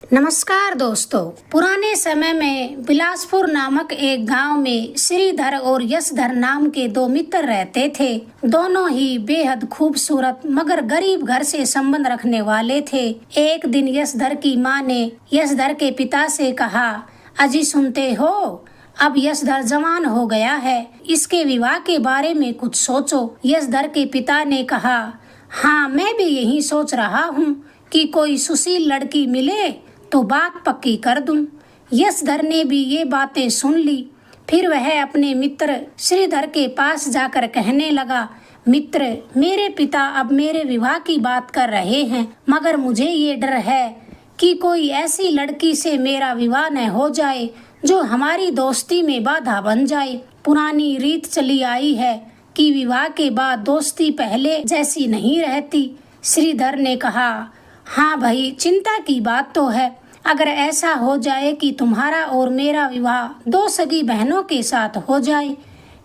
नमस्कार दोस्तों। पुराने समय में बिलासपुर नामक एक गांव में श्रीधर और यशधर नाम के दो मित्र रहते थे। दोनों ही बेहद खूबसूरत मगर गरीब घर से संबंध रखने वाले थे। एक दिन यशधर की माँ ने यशधर के पिता से कहा, अजी सुनते हो, अब यशधर जवान हो गया है, इसके विवाह के बारे में कुछ सोचो। यशधर के पिता ने कहा, हाँ मैं भी यही सोच रहा हूँ कि कोई सुशील लड़की मिले तो बात पक्की कर दूं। यशधर ने भी ये बातें सुन ली। फिर वह अपने मित्र श्रीधर के पास जाकर कहने लगा, मित्र, मेरे पिता अब मेरे विवाह की बात कर रहे हैं, मगर मुझे ये डर है कि कोई ऐसी लड़की से मेरा विवाह न हो जाए जो हमारी दोस्ती में बाधा बन जाए। पुरानी रीत चली आई है कि विवाह के बाद दोस्ती पहले जैसी नहीं रहती। श्रीधर ने कहा, हाँ भाई, चिंता की बात तो है। अगर ऐसा हो जाए कि तुम्हारा और मेरा विवाह दो सगी बहनों के साथ हो जाए,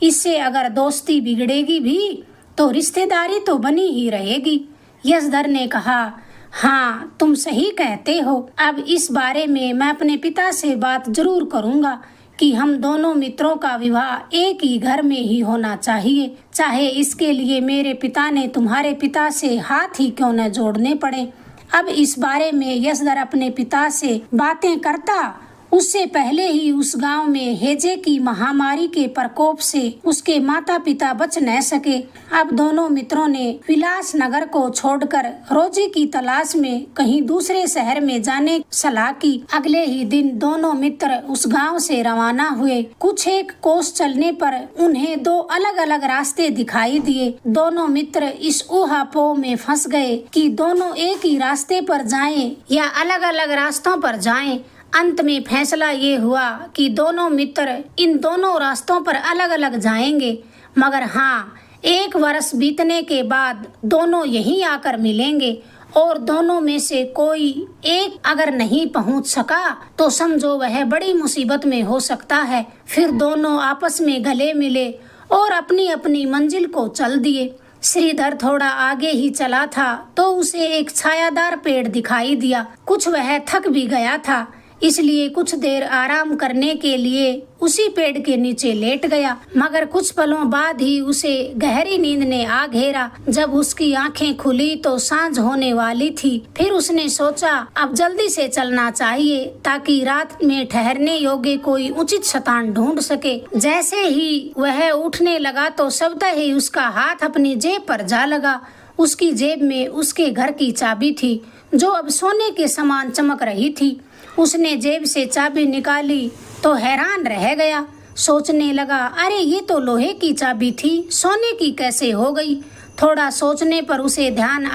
इससे अगर दोस्ती बिगड़ेगी भी तो रिश्तेदारी तो बनी ही रहेगी। यशधर ने कहा, हाँ तुम सही कहते हो। अब इस बारे में मैं अपने पिता से बात जरूर करूँगा कि हम दोनों मित्रों का विवाह एक ही घर में ही होना चाहिए, चाहे इसके लिए मेरे पिता ने तुम्हारे पिता से हाथ ही क्यों न जोड़ने पड़े। अब इस बारे में यशधर अपने पिता से बातें करता, उससे पहले ही उस गांव में हैजे की महामारी के प्रकोप से उसके माता पिता बच न सके। अब दोनों मित्रों ने विलास नगर को छोड़कर रोजी की तलाश में कहीं दूसरे शहर में जाने सलाह की। अगले ही दिन दोनों मित्र उस गांव से रवाना हुए। कुछ एक कोस चलने पर उन्हें दो अलग अलग रास्ते दिखाई दिए। दोनों मित्र इस ऊहापोह में फंस गए कि दोनों एक ही रास्ते पर जाएं या अलग अलग रास्तों पर जाएं। अंत में फैसला ये हुआ कि दोनों मित्र इन दोनों रास्तों पर अलग अलग जाएंगे, मगर हाँ, 1 वर्ष बीतने के बाद दोनों यहीं आकर मिलेंगे और दोनों में से कोई एक अगर नहीं पहुंच सका तो समझो वह बड़ी मुसीबत में हो सकता है। फिर दोनों आपस में गले मिले और अपनी अपनी मंजिल को चल दिए। श्रीधर थोड़ा आगे ही चला था तो उसे एक छायादार पेड़ दिखाई दिया। कुछ वह थक भी गया था, इसलिए कुछ देर आराम करने के लिए उसी पेड़ के नीचे लेट गया, मगर कुछ पलों बाद ही उसे गहरी नींद ने आ घेरा। जब उसकी आंखें खुली तो सांझ होने वाली थी। फिर उसने सोचा, अब जल्दी से चलना चाहिए ताकि रात में ठहरने योग्य कोई उचित स्थान ढूंढ सके। जैसे ही वह उठने लगा तो स्वतः ही उसका हाथ अपनी जेब पर जा लगा। उसकी जेब में उसके घर की चाबी थी जो अब सोने के समान चमक रही थी। उसने जेब से चाबी निकाली तो हैरान रह गया। सोचने लगा, अरे ये तो लोहे की चाबी थी, सोने की कैसे हो गई। थोड़ा सोचने पर उसे ध्यान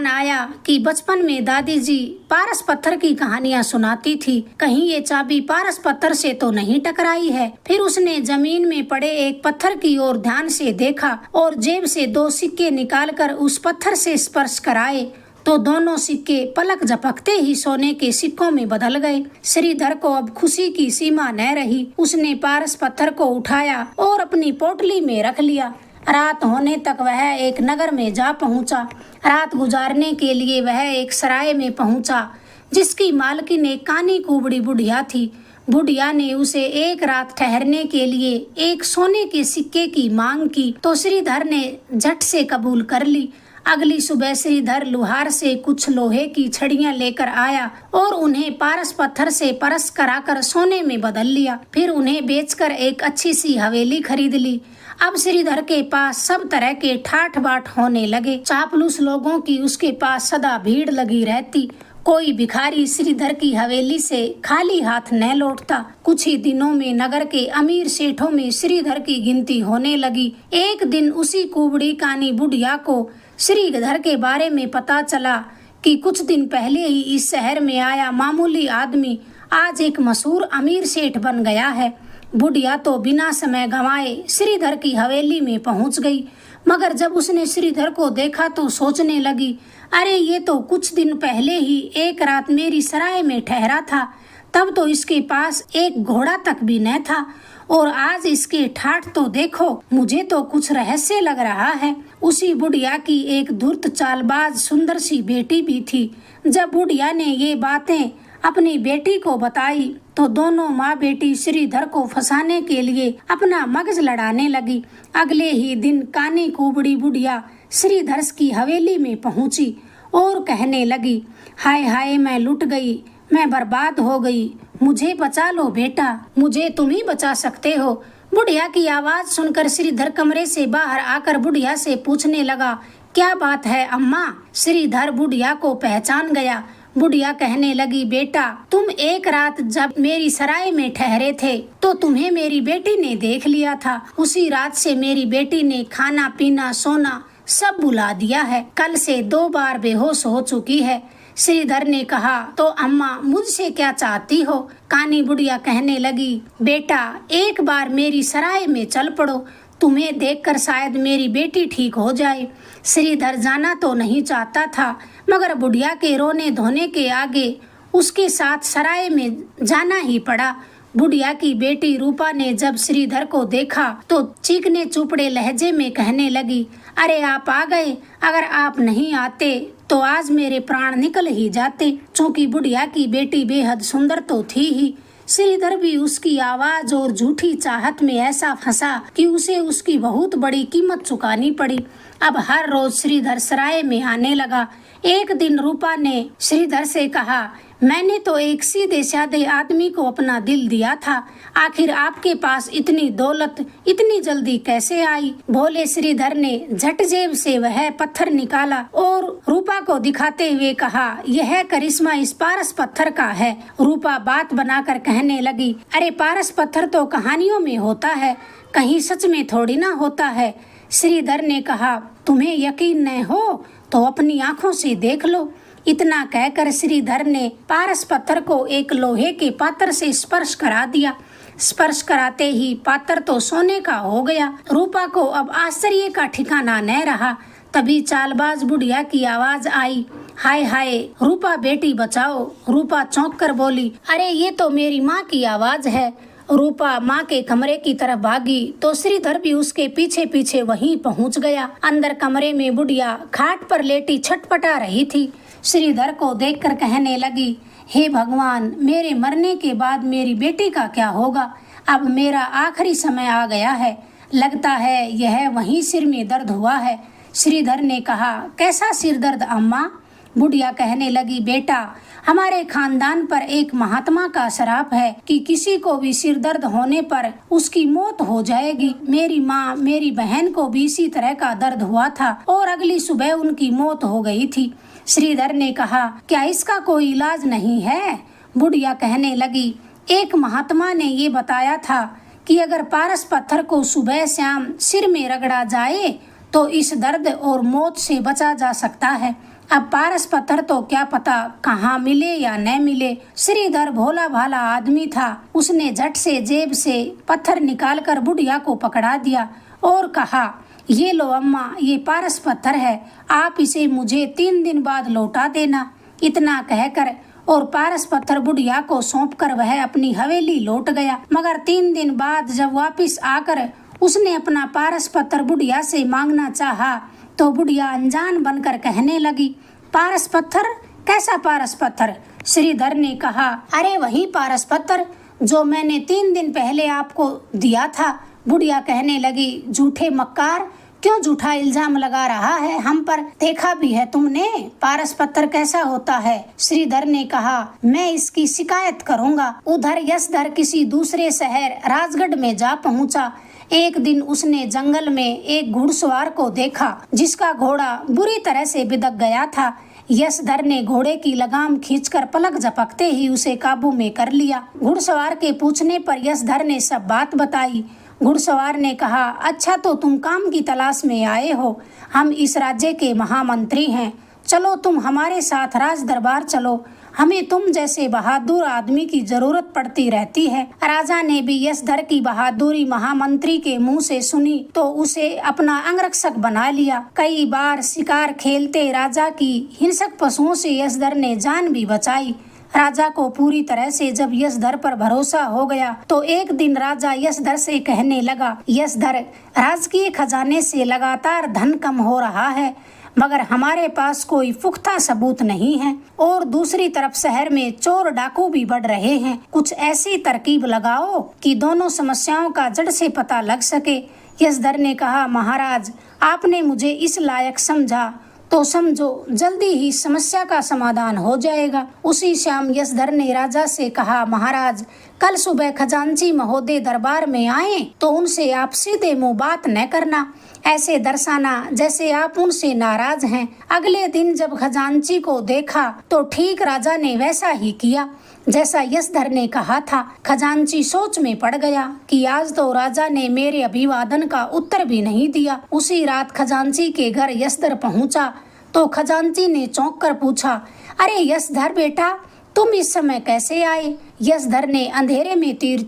आया कि बचपन में दादी जी पारस पत्थर की कहानियां सुनाती थी, कहीं ये चाबी पारस पत्थर से तो नहीं टकराई है। फिर उसने जमीन में पड़े एक पत्थर की ओर ध्यान से देखा और जेब से 2 सिक्के निकालकर उस पत्थर से स्पर्श कराए तो दोनों सिक्के पलक झपकते ही सोने के सिक्कों में बदल गए। श्रीधर को अब खुशी की सीमा न रही। उसने पारस पत्थर को उठाया और अपनी पोटली में रख लिया। रात होने तक वह एक नगर में जा पहुंचा। रात गुजारने के लिए वह एक सराय में पहुंचा जिसकी मालकिन एक कानी कुबड़ी बुढ़िया थी। बुढ़िया ने उसे एक रात ठहरने के लिए एक सोने के सिक्के की मांग की तो श्रीधर ने झट से कबूल कर ली। अगली सुबह श्रीधर लुहार से कुछ लोहे की छड़ियां लेकर आया और उन्हें पारस पत्थर से परस कराकर सोने में बदल लिया। फिर उन्हें बेचकर एक अच्छी सी हवेली खरीद ली। अब श्रीधर के पास सब तरह के ठाठ बाट होने लगे। चापलूस लोगों की उसके पास सदा भीड़ लगी रहती। कोई भिखारी श्रीधर की हवेली से खाली हाथ न लौटता। कुछ ही दिनों में नगर के अमीर सेठों में श्रीधर की गिनती होने लगी। एक दिन उसी कुबड़ी कानी बुढ़िया को श्रीधर के बारे में पता चला कि कुछ दिन पहले ही इस शहर में आया मामूली आदमी आज एक मशहूर अमीर सेठ बन गया है। बुढ़िया तो बिना समय गंवाए श्रीधर की हवेली में पहुंच गई, मगर जब उसने श्रीधर को देखा तो सोचने लगी, अरे ये तो कुछ दिन पहले ही एक रात मेरी सराय में ठहरा था, तब तो इसके पास एक घोड़ा तक भी न था, और आज इसके ठाठ तो देखो, मुझे तो कुछ रहस्य लग रहा है। उसी बुढ़िया की एक धूर्त चालबाज सुंदर सी बेटी भी थी। जब बुढ़िया ने ये बातें अपनी बेटी को बताई तो दोनों माँ बेटी श्रीधर को फंसाने के लिए अपना मगज लड़ाने लगी। अगले ही दिन कानी कुबड़ी बुढ़िया श्रीधर की हवेली में पहुंची और कहने लगी, हाय हाय, मैं लुट गई, मैं बर्बाद हो गई, मुझे बचा लो बेटा, मुझे तुम ही बचा सकते हो। बुढ़िया की आवाज सुनकर श्रीधर कमरे से बाहर आकर बुढ़िया से पूछने लगा, क्या बात है अम्मा? श्रीधर बुढ़िया को पहचान गया। बुढ़िया कहने लगी, बेटा, तुम एक रात जब मेरी सराय में ठहरे थे तो तुम्हें मेरी बेटी ने देख लिया था। उसी रात से मेरी बेटी ने खाना पीना सोना सब बुला दिया है। कल से 2 बार बेहोश हो चुकी है। श्रीधर ने कहा, तो अम्मा मुझसे क्या चाहती हो? कानी बुढ़िया कहने लगी, बेटा, एक बार मेरी सराय में चल पड़ो, तुम्हें देखकर शायद मेरी बेटी ठीक हो जाए। श्रीधर जाना तो नहीं चाहता था, मगर बुढ़िया के रोने धोने के आगे उसके साथ सराय में जाना ही पड़ा। बुढ़िया की बेटी रूपा ने जब श्रीधर को देखा तो चीखने चुपड़े लहजे में कहने लगी, अरे आप आ गए, अगर आप नहीं आते तो आज मेरे प्राण निकल ही जाते। चूंकि बुढ़िया की बेटी बेहद सुंदर तो थी ही, श्रीधर भी उसकी आवाज और झूठी चाहत में ऐसा फंसा कि उसे उसकी बहुत बड़ी कीमत चुकानी पड़ी। अब हर रोज श्रीधर सराय में आने लगा। एक दिन रूपा ने श्रीधर से कहा, मैंने तो एक सीधे साधे आदमी को अपना दिल दिया था, आखिर आपके पास इतनी दौलत इतनी जल्दी कैसे आई? भोले श्रीधर ने झट जेब से वह पत्थर निकाला और रूपा को दिखाते हुए कहा, यह करिश्मा इस पारस पत्थर का है। रूपा बात बनाकर कहने लगी, अरे पारस पत्थर तो कहानियों में होता है, कहीं सच में थोड़ी ना होता है। श्रीधर ने कहा, तुम्हें यकीन न हो तो अपनी आंखों से देख लो। इतना कहकर श्रीधर ने पारस पत्थर को एक लोहे के पात्र से स्पर्श करा दिया। स्पर्श कराते ही पात्र तो सोने का हो गया। रूपा को अब आश्चर्य का ठिकाना न रहा। तभी चालबाज बुढ़िया की आवाज आई, हाय हाय, रूपा बेटी बचाओ। रूपा चौंक कर बोली, अरे ये तो मेरी माँ की आवाज है। रूपा माँ के कमरे की तरफ भागी तो श्रीधर भी उसके पीछे पीछे वहीं पहुँच गया। अंदर कमरे में बुढ़िया खाट पर लेटी छटपटा रही थी। श्रीधर को देखकर कहने लगी, हे भगवान, मेरे मरने के बाद मेरी बेटी का क्या होगा? अब मेरा आखिरी समय आ गया है, लगता है यह वहीं सिर में दर्द हुआ है। श्रीधर ने कहा, कैसा सिर दर्द अम्मा? बुढ़िया कहने लगी, बेटा, हमारे खानदान पर एक महात्मा का श्राप है कि किसी को भी सिर दर्द होने पर उसकी मौत हो जाएगी। मेरी माँ, मेरी बहन को भी इसी तरह का दर्द हुआ था और अगली सुबह उनकी मौत हो गई थी। श्रीधर ने कहा, क्या इसका कोई इलाज नहीं है? बुढ़िया कहने लगी, एक महात्मा ने ये बताया था कि अगर पारस पत्थर को सुबह शाम सिर में रगड़ा जाए तो इस दर्द और मौत से बचा जा सकता है। अब पारस पत्थर तो क्या पता कहाँ मिले या न मिले। श्रीधर भोला भाला आदमी था। उसने झट से जेब से पत्थर निकालकर बुढ़िया को पकड़ा दिया और कहा, ये लो अम्मा, ये पारस पत्थर है, आप इसे मुझे 3 दिन बाद लौटा देना। इतना कहकर और पारस पत्थर बुढ़िया को सौंपकर वह अपनी हवेली लौट गया। मगर 3 दिन बाद जब वापिस आकर उसने अपना पारस पत्थर बुढ़िया से मांगना चाहा तो बुढ़िया अनजान बनकर कहने लगी, पारस पत्थर? कैसा पारस पत्थर? श्रीधर ने कहा, अरे वही पारस पत्थर जो मैंने 3 दिन पहले आपको दिया था। बुढ़िया कहने लगी, झूठे मक्कार, क्यों झूठा इल्जाम लगा रहा है हम पर? देखा भी है तुमने पारस पत्थर कैसा होता है? श्रीधर ने कहा, मैं इसकी शिकायत करूंगा। उधर यशधर किसी दूसरे शहर राजगढ़ में जा पहुंचा। एक दिन उसने जंगल में एक घुड़सवार को देखा जिसका घोड़ा बुरी तरह से बिदक गया था। यशधर ने घोड़े की लगाम खींचकर पलक झपकते ही उसे काबू में कर लिया। घुड़सवार के पूछने पर यशधर ने सब बात बताई। घुड़सवार ने कहा, अच्छा तो तुम काम की तलाश में आए हो, हम इस राज्य के महामंत्री हैं, चलो तुम हमारे साथ राज दरबार चलो, हमें तुम जैसे बहादुर आदमी की जरूरत पड़ती रहती है। राजा ने भी यशधर की बहादुरी महामंत्री के मुंह से सुनी तो उसे अपना अंगरक्षक बना लिया। कई बार शिकार खेलते राजा की हिंसक पशुओं से यशधर ने जान भी बचाई। राजा को पूरी तरह से जब यशधर पर भरोसा हो गया तो एक दिन राजा यशधर से कहने लगा, यशधर, राजकीय खजाने से लगातार धन कम हो रहा है, मगर हमारे पास कोई पुख्ता सबूत नहीं है और दूसरी तरफ शहर में चोर डाकू भी बढ़ रहे हैं। कुछ ऐसी तरकीब लगाओ कि दोनों समस्याओं का जड़ से पता लग सके। यशधर ने कहा, महाराज, आपने मुझे इस लायक समझा तो समझो जल्दी ही समस्या का समाधान हो जाएगा। उसी शाम यशधर ने राजा से कहा, महाराज, कल सुबह खजांची महोदय दरबार में आए तो उनसे आप सीधे मुंह बात न करना, ऐसे दर्शाना जैसे आप उनसे नाराज हैं। अगले दिन जब खजांची को देखा तो ठीक राजा ने वैसा ही किया जैसा यशधर ने कहा था। खजांची सोच में पड़ गया कि आज तो राजा ने मेरे अभिवादन का उत्तर भी नहीं दिया। उसी रात खजांची के घर यशधर पहुंचा तो खजांची ने चौंक कर पूछा, अरे यशधर बेटा, तुम इस समय कैसे आए? यशधर ने अंधेरे में तीर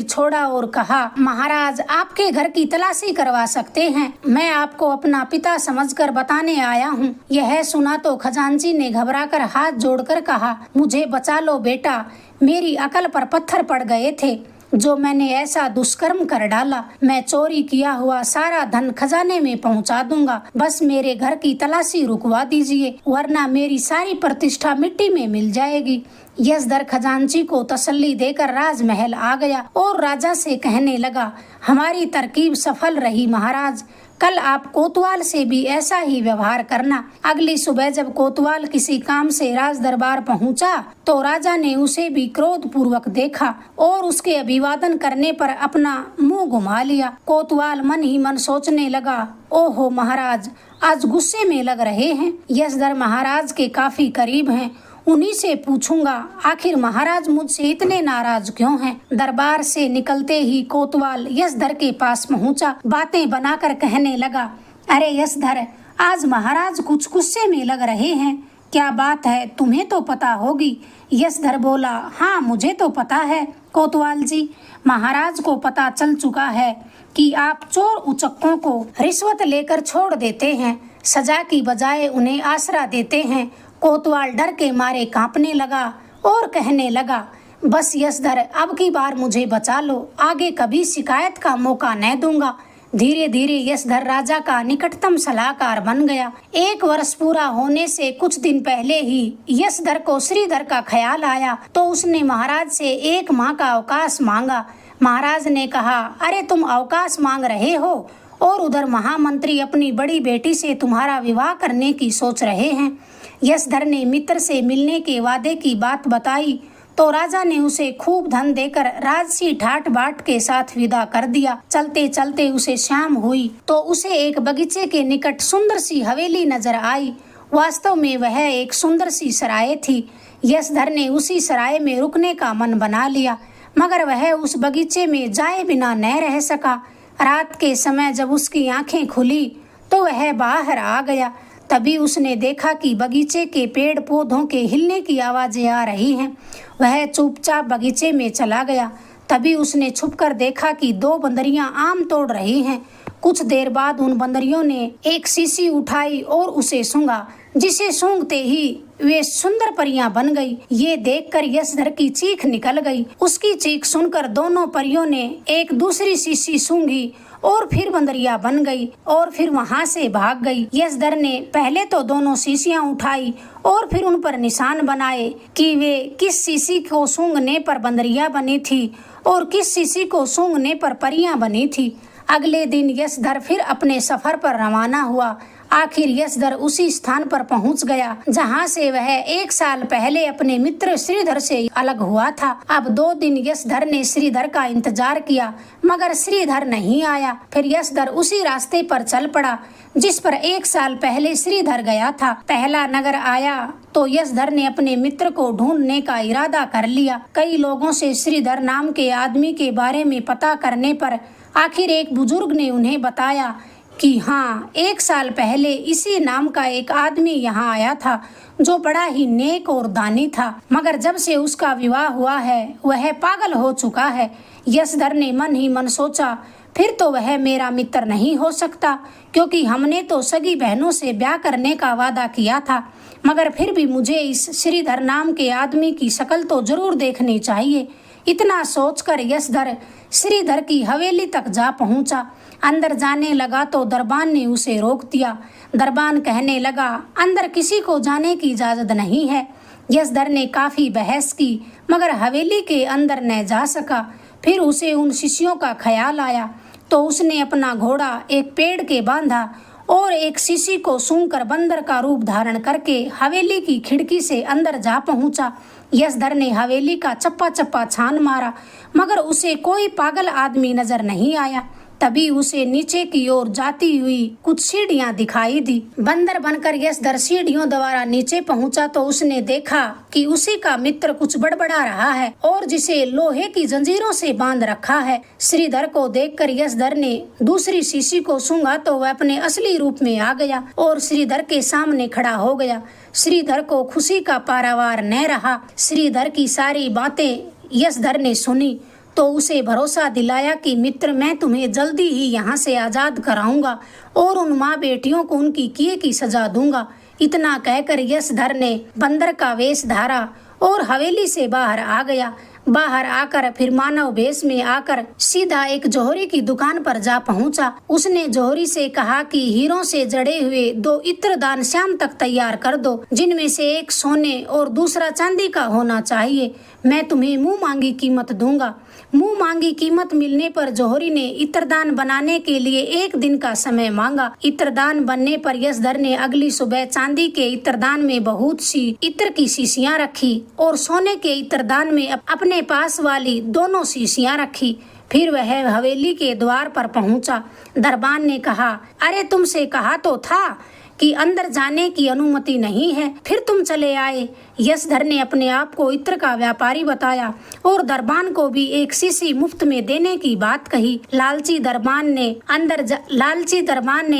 छोड़ा और कहा, महाराज, आपके घर की तलाशी करवा सकते हैं, मैं आपको अपना पिता समझकर बताने आया हूँ। यह सुना तो खजांची ने घबराकर हाथ जोड़कर कहा, मुझे बचा लो बेटा, मेरी अकल पर पत्थर पड़ गए थे जो मैंने ऐसा दुष्कर्म कर डाला। मैं चोरी किया हुआ सारा धन खजाने में पहुंचा दूंगा, बस मेरे घर की तलाशी रुकवा दीजिए, वरना मेरी सारी प्रतिष्ठा मिट्टी में मिल जाएगी। यशधर खजांची को तसल्ली देकर राजमहल आ गया और राजा से कहने लगा, हमारी तरकीब सफल रही महाराज, कल आप कोतवाल से भी ऐसा ही व्यवहार करना। अगली सुबह जब कोतवाल किसी काम से राज दरबार पहुंचा तो राजा ने उसे भी क्रोध पूर्वक देखा और उसके अभिवादन करने पर अपना मुंह घुमा लिया। कोतवाल मन ही मन सोचने लगा, ओहो महाराज, आज गुस्से में लग रहे हैं, यशधर महाराज के काफी करीब हैं, उन्हीं से पूछूंगा आखिर महाराज मुझसे इतने नाराज क्यों हैं। दरबार से निकलते ही कोतवाल यशधर के पास पहुंचा, बातें बनाकर कहने लगा, अरे यशधर, आज महाराज कुछ गुस्से में लग रहे हैं, क्या बात है, तुम्हें तो पता होगी। यशधर बोला, हाँ मुझे तो पता है कोतवाल जी, महाराज को पता चल चुका है कि आप चोर उचक्कों को रिश्वत लेकर छोड़ देते हैं, सजा की बजाय उन्हें आसरा देते हैं। कोतवाल डर के मारे कांपने लगा और कहने लगा, बस यशधर, अब की बार मुझे बचा लो, आगे कभी शिकायत का मौका न दूंगा। धीरे धीरे यशधर राजा का निकटतम सलाहकार बन गया। 1 वर्ष पूरा होने से कुछ दिन पहले ही यशधर को श्रीधर का ख्याल आया तो उसने महाराज से 1 माह का अवकाश मांगा। महाराज ने कहा, अरे तुम अवकाश मांग रहे हो और उधर महामंत्री अपनी बड़ी बेटी से तुम्हारा विवाह करने की सोच रहे हैं। यशधर ने मित्र से मिलने के वादे की बात बताई तो राजा ने उसे खूब धन देकर राजसी ठाट बाट के साथ विदा कर दिया। चलते चलते उसे शाम हुई तो उसे एक बगीचे के निकट सुंदर सी हवेली नजर आई। वास्तव में वह एक सुंदर सी सराय थी। यशधर ने उसी सराय में रुकने का मन बना लिया, मगर वह उस बगीचे में जाए बिना न रह सका। रात के समय जब उसकी आंखें खुली तो वह बाहर आ गया। तभी उसने देखा कि बगीचे के पेड़ पौधों के हिलने की आवाजें आ रही हैं। वह चुपचाप बगीचे में चला गया। तभी उसने छुपकर देखा कि 2 बंदरियां आम तोड़ रही हैं। कुछ देर बाद उन बंदरियों ने एक शीशी उठाई और उसे सूंघा, जिसे सूंघते ही वे सुंदर परियां बन गई। ये देखकर यशधर की चीख निकल गई। उसकी चीख सुनकर दोनों परियों ने एक दूसरी शीशी सूंघी और फिर बंदरिया बन गई और फिर वहां से भाग गई। यशधर ने पहले तो दोनों शीशियां उठाई और फिर उन पर निशान बनाए कि वे किस शीशी को सूंघने पर बंदरिया बनी थी और किस शीशी को सूंघने पर परियां बनी थी। अगले दिन यशधर फिर अपने सफर पर रवाना हुआ। आखिर यशधर उसी स्थान पर पहुंच गया जहां से वह 1 साल पहले अपने मित्र श्रीधर से अलग हुआ था। अब 2 दिन यशधर ने श्रीधर का इंतजार किया, मगर श्रीधर नहीं आया। फिर यशधर उसी रास्ते पर चल पड़ा जिस पर 1 साल पहले श्रीधर गया था। पहला नगर आया तो यशधर ने अपने मित्र को ढूंढने का इरादा कर लिया। कई लोगों से श्रीधर नाम के आदमी के बारे में पता करने पर आखिर एक बुजुर्ग ने उन्हें बताया कि हाँ, 1 साल पहले इसी नाम का एक आदमी यहाँ आया था जो बड़ा ही नेक और दानी था, मगर जब से उसका विवाह हुआ है वह पागल हो चुका है। यशधर ने मन ही मन सोचा, फिर तो वह मेरा मित्र नहीं हो सकता, क्योंकि हमने तो सगी बहनों से ब्याह करने का वादा किया था। मगर फिर भी मुझे इस श्रीधर नाम के आदमी की शक्ल तो जरूर देखनी चाहिए। इतना सोचकर यशधर श्रीधर की हवेली तक जा पहुंचा। अंदर जाने लगा तो दरबान ने उसे रोक दिया। दरबान कहने लगा, अंदर किसी को जाने की इजाजत नहीं है। यशधर ने काफी बहस की मगर हवेली के अंदर न जा सका। फिर उसे उन शिष्यों का ख्याल आया तो उसने अपना घोड़ा एक पेड़ के बांधा और एक शिशी को सूंघकर बंदर का रूप धारण करके हवेली की खिड़की से अंदर जा पहुंचा। यशधर ने हवेली का चप्पा चप्पा छान मारा मगर उसे कोई पागल आदमी नजर नहीं आया। तभी उसे नीचे की ओर जाती हुई कुछ सीढ़ियां दिखाई दी। बंदर बनकर यशधर सीढ़ियों द्वारा नीचे पहुंचा तो उसने देखा कि उसी का मित्र कुछ बड़बड़ा रहा है और जिसे लोहे की जंजीरों से बांध रखा है। श्रीधर को देखकर यशधर ने दूसरी शीशी को सूंघा तो वह अपने असली रूप में आ गया और श्रीधर के सामने खड़ा हो गया। श्रीधर को खुशी का पारावार न रहा। श्रीधर की सारी बातें यशधर ने सुनी तो उसे भरोसा दिलाया कि मित्र, मैं तुम्हें जल्दी ही यहाँ से आजाद कराऊंगा और उन माँ बेटियों को उनकी किए की सजा दूंगा। इतना कहकर यशधर ने बंदर का वेश धारा और हवेली से बाहर आ गया। बाहर आकर फिर मानव वेश में आकर सीधा एक जोहरी की दुकान पर जा पहुंचा। उसने जोहरी से कहा कि हीरों से जड़े हुए 2 इत्रदान शाम तक तैयार कर दो, जिनमें से एक सोने और दूसरा चांदी का होना चाहिए। मैं तुम्हें मुंह मांगी कीमत दूंगा। मुंह मांगी कीमत मिलने पर जोहरी ने इत्रदान बनाने के लिए 1 दिन का समय मांगा। इत्रदान बनने पर यशधर ने अगली सुबह चांदी के इत्रदान में बहुत सी इत्र की शीशियां रखी और सोने के इत्रदान में अपने पास वाली दोनों शीशियां रखी। फिर वह हवेली के द्वार पर पहुंचा। दरबान ने कहा, अरे तुमसे कहा तो था कि अंदर जाने की अनुमति नहीं है, फिर तुम चले आए। यशधर ने अपने आप को इत्र का व्यापारी बताया और दरबान को भी एक शीशी मुफ्त में देने की बात कही। लालची दरबान ने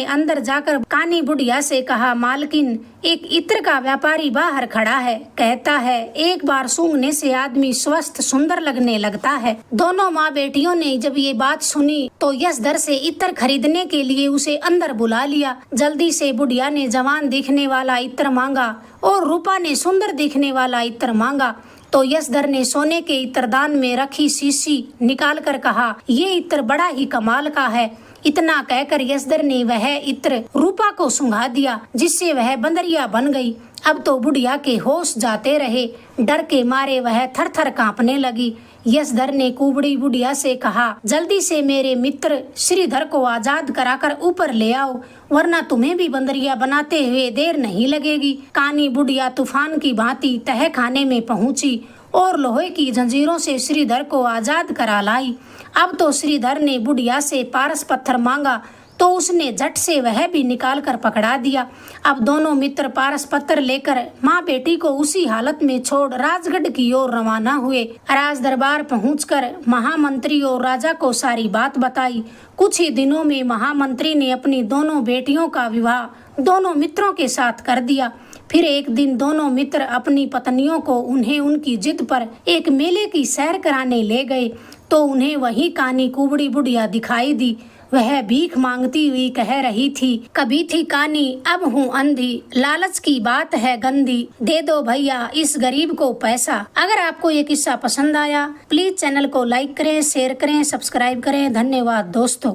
अंदर जाकर कानी बुढ़िया से कहा, मालकिन, एक इत्र का व्यापारी बाहर खड़ा है, कहता है एक बार सूंघने से आदमी स्वस्थ सुंदर लगने लगता है। दोनों माँ बेटियों ने जब ये बात सुनी तो यशधर से इत्र खरीदने के लिए उसे अंदर बुला लिया। जल्दी से बुढ़िया ने जवान दिखने वाला इत्र मांगा और रूपा ने सुंदर दिखने वाला इत्र मांगा तो यशधर ने सोने के इत्रदान में रखी शीशी निकाल कर कहा, ये इत्र बड़ा ही कमाल का है। इतना कहकर यशधर ने वह इत्र रूपा को सूंघा दिया, जिससे वह बंदरिया बन गई। अब तो बुढ़िया के होश जाते रहे। डर के मारे वह थर थर कांपने लगी। यशधर ने कुबड़ी बुढ़िया से कहा, जल्दी से मेरे मित्र श्रीधर को आजाद कराकर ऊपर ले आओ, वरना तुम्हें भी बंदरिया बनाते हुए देर नहीं लगेगी। कानी बुढ़िया तूफान की भांति तह खाने में पहुंची और लोहे की जंजीरों से श्रीधर को आजाद करा लाई। अब तो श्रीधर ने बुढ़िया से पारस पत्थर मांगा तो उसने झट से वह भी निकाल कर पकड़ा दिया। अब दोनों मित्र पारस पत्थर लेकर माँ बेटी को उसी हालत में छोड़ राजगढ़ की ओर रवाना हुए। राज दरबार पहुंचकर महामंत्री और राजा को सारी बात बताई। कुछ ही दिनों में महामंत्री ने अपनी दोनों बेटियों का विवाह दोनों मित्रों के साथ कर दिया। फिर एक दिन दोनों मित्र अपनी पत्नियों को उन्हें उनकी जिद पर एक मेले की सैर कराने ले गए तो उन्हें वही कानी कुबड़ी बुढ़िया दिखाई दी। वह भीख मांगती हुई कह रही थी, कभी थी कानी अब हूँ अंधी, लालच की बात है गंदी, दे दो भैया इस गरीब को पैसा। अगर आपको ये किस्सा पसंद आया प्लीज चैनल को लाइक करें, शेयर करें, सब्सक्राइब करें। धन्यवाद दोस्तों।